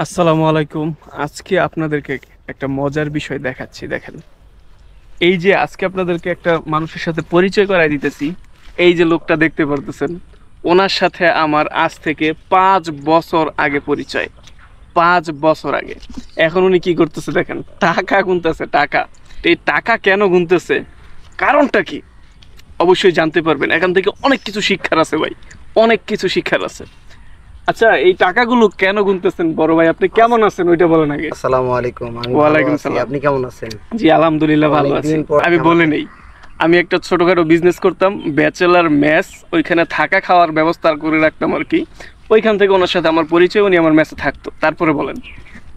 আসসালামু আলাইকুম। আজকে আপনাদেরকে একটা মজার বিষয় দেখাচ্ছি। দেখেন, এই যে আজকে আপনাদেরকে একটা মানুষের সাথে পরিচয় করায় দিতেছি। এই যে লোকটা দেখতে পারতেছেন, ওনার সাথে আমার আজ থেকে 5 বছর আগে পরিচয়। 5 বছর আগে। এখন উনি কি করতেছে দেখেন, টাকা গুনতেছে। টাকা, এই টাকা কেন গুনতেছে, কারণটা কি অবশ্যই জানতে পারবেন। এখান থেকে অনেক কিছু শিক্ষার আছে ভাই, অনেক কিছু শিক্ষার আছে। আচ্ছা, এই টাকাগুলো কেন গুনতেছেন বড় ভাই? আপনি কেমন আছেন ওইটা বলেন আগে। আসসালামু আলাইকুম। আমি ভালো ওয়ালাইকুম আছি, সালাম। আপনি কেমন আছেন? জি আলহামদুলিল্লাহ ভালো আছি। অনেকদিন পর আমি কেমন বলে আছেন? নেই, আমি একটা ছোটখাটো বিজনেস করতাম, ব্যাচেলার মেস। ওইখানে থাকা খাওয়ার ব্যবস্থা করে রাখতাম আর কি। ওইখান থেকে ওনার সাথে আমার পরিচয়, উনি আমার মেসে থাকতো। তারপরে বলেন।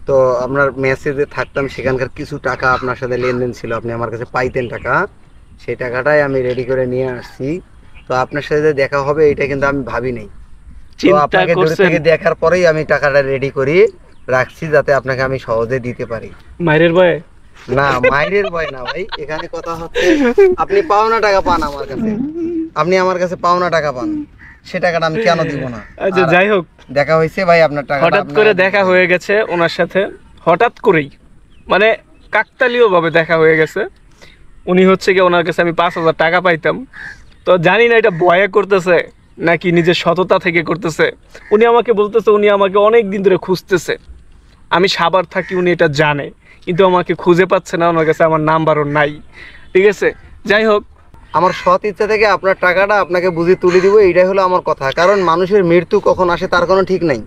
তো আপনার মেসেজে থাকতাম, সেখানকার কিছু টাকা আপনার সাথে লেনদেন ছিল, আপনি আমার কাছে পাইতেন টাকা, সেই টাকাটাই আমি রেডি করে নিয়ে আসছি। তো আপনার সাথে যে দেখা হবে এটা কিন্তু আমি ভাবি নাই। তো চিন্তা আপনাকে দূর করছেন থেকে দেখার পরেই আমি টাকাটা রেডি করি রাখছি, যাতে আপনাকে আমি সহজে দিতে পারি। মায়ের ভয়ে? না, মাইরের ভয় না ভাই, এখানে কথা হচ্ছে আপনি পাওনা টাকা পান আমার কাছে, আপনি আমার কাছে পাওনা টাকা পান, সে টাকাটা আমি কেন দিব না? আচ্ছা যাই হোক, দেখা হয়েছে ভাই, আপনার টাকা হঠাৎ করে দেখা হয়ে গেছে ওনার সাথে। হঠাৎ করেই, মানে কাকতালীয় ভাবে দেখা হয়ে গেছে। উনি হচ্ছে কি, ওনার কাছে আমি 5,000 টাকা পাইতাম। তো জানি না এটা ভয়ে করতেছে নাকি নিজের সততা থেকে করতেছে। উনি আমাকে বলতেছে উনি আমাকে অনেক দিন ধরে খুঁজতেছে। আমি সাভার থাকি, উনি এটা জানে, কিন্তু আমাকে খুঁজে পাচ্ছে না। ওনার কাছে আমার নাম্বারও নাই। ঠিক আছে, যাই হোক। আমার সৎ ইচ্ছা থেকে আপনার টাকাটা আপনাকে বুঝিয়ে তুলে দিব, এইটাই হলো আমার কথা। কারণ মানুষের মৃত্যু কখন আসে তার কোনো ঠিক নাই।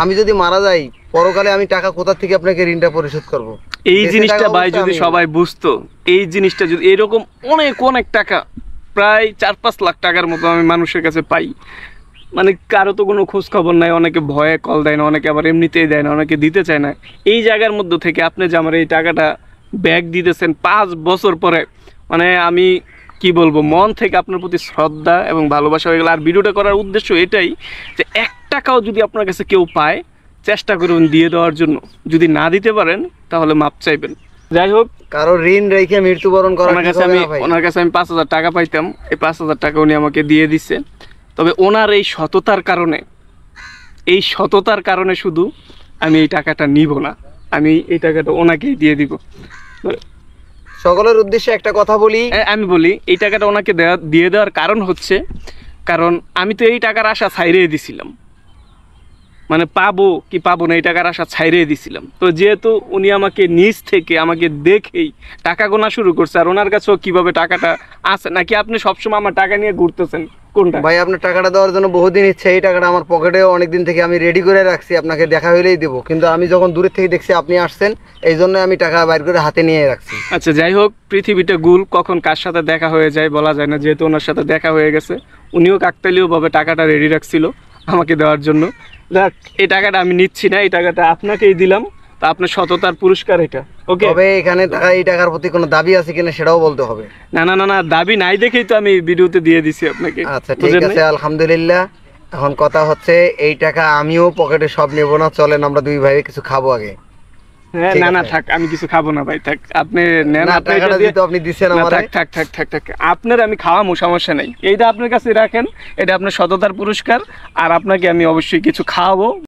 আমি যদি মারা যাই, পরকালে আমি টাকা কোথা থেকে আপনাকে ঋণটা পরিশোধ করব? এই জিনিসটা ভাই যদি সবাই বুঝতো, এই জিনিসটা যদি এরকম অনেক অনেক টাকা, প্রায় 4-5 লাখ টাকার মতো আমি মানুষের কাছে পাই, মানে কারো তো কোনো খোঁজ খবর নাই। অনেকে ভয়ে কল দেয় না, অনেকে আবার এমনিতেই দেয় না, অনেকে দিতে চায় না। এই জায়গার মধ্যে থেকে আপনি যে আমার এই টাকাটা ব্যাক দিতেছেন 5 বছর পরে, মানে আমি কি বলবো, মন থেকে আপনার প্রতি শ্রদ্ধা এবং ভালোবাসা হয়ে গেল। আর ভিডিওটা করার উদ্দেশ্য এটাই যে 1 টাকাও যদি আপনার কাছে কেউ পায়, চেষ্টা করুন দিয়ে দেওয়ার জন্য। যদি না দিতে পারেন তাহলে মাপ চাইবেন। যাই হোক, কারো ঋণ রেখে মৃত্যুবরণ করা ওনার কাছে আমি 5,000 টাকা পাইতাম। এই 5,000 টাকা উনি আমাকে দিয়ে দিচ্ছে। তবে ওনার এই সততার কারণে, এই সততার কারণে শুধু আমি এই টাকাটা নিব না, আমি এই টাকাটা ওনাকেই দিয়ে দিব। সকলের উদ্দেশ্যে একটা কথা বলি, আমি বলি, এই টাকাটা ওনাকে দিয়ে দেওয়ার কারণ হচ্ছে, কারণ আমি তো এই টাকার আশা ছাইড়ে দিছিলাম। মানে পাবো কি পাবো না এই টাকার আশা ছাইড়ে দিছিলাম। তো যেহেতু উনি আমাকে নিজ থেকে আমাকে দেখেই টাকা গোনা শুরু করছে, আর ওনার কাছেও কিভাবে টাকাটা আছে, নাকি আপনি সবসময় আমার টাকা নিয়ে ঘুরতেছেন কোনটা? ভাই আপনার টাকাটা দেওয়ার জন্য বহুদিন ইচ্ছে, এই টাকাটা আমার পকেটেও অনেকদিন থেকে আমি রেডি করে রাখছি, আপনাকে দেখা হইলেই দেবো। কিন্তু আমি যখন দূরের থেকে দেখছি আপনি আসছেন, এই জন্য আমি টাকা বাইর করে হাতে নিয়ে রাখছি। আচ্ছা যাই হোক, পৃথিবীটা গুল, কখন কার সাথে দেখা হয়ে যায় বলা যায় না। যেহেতু ওনার সাথে দেখা হয়ে গেছে, উনিও কাকতালীয়ভাবে টাকাটা রেডি রাখছিল আমাকে দেওয়ার জন্য। দেখ, এই টাকাটা আমি নিচ্ছি না, এই টাকাটা আপনাকেই দিলাম। তা আপনার সততার পুরস্কার এটা। ওকে, তবে এখানে টাকা, এই টাকার প্রতি কোনো দাবি আছে কিনা সেটাও বলতে হবে। না না না না, দাবি নাই দেখেই তো আমি ভিডিওতে দিয়ে দিছি আপনাকে। আচ্ছা ঠিক আছে, আলহামদুলিল্লাহ। এখন কথা হচ্ছে, এই টাকা আমিও পকেটে সব নেব না, চলেন আমরা দুই ভাই কিছু খাবো আগে। হ্যাঁ, না না থাক, আমি কিছু খাবো না ভাই, থাক। আপনি নেন, না, টাকাটা দিতে আপনি দিছেন আমারে। থাক থাক থাক থাক থাক, আপনার আমি খাওয়ামো, সমস্যা নেই। এইটা আপনার কাছে রাখেন, এটা আপনার সততার পুরস্কার। আর আপনাকে আমি অবশ্যই কিছু খাওয়াবো।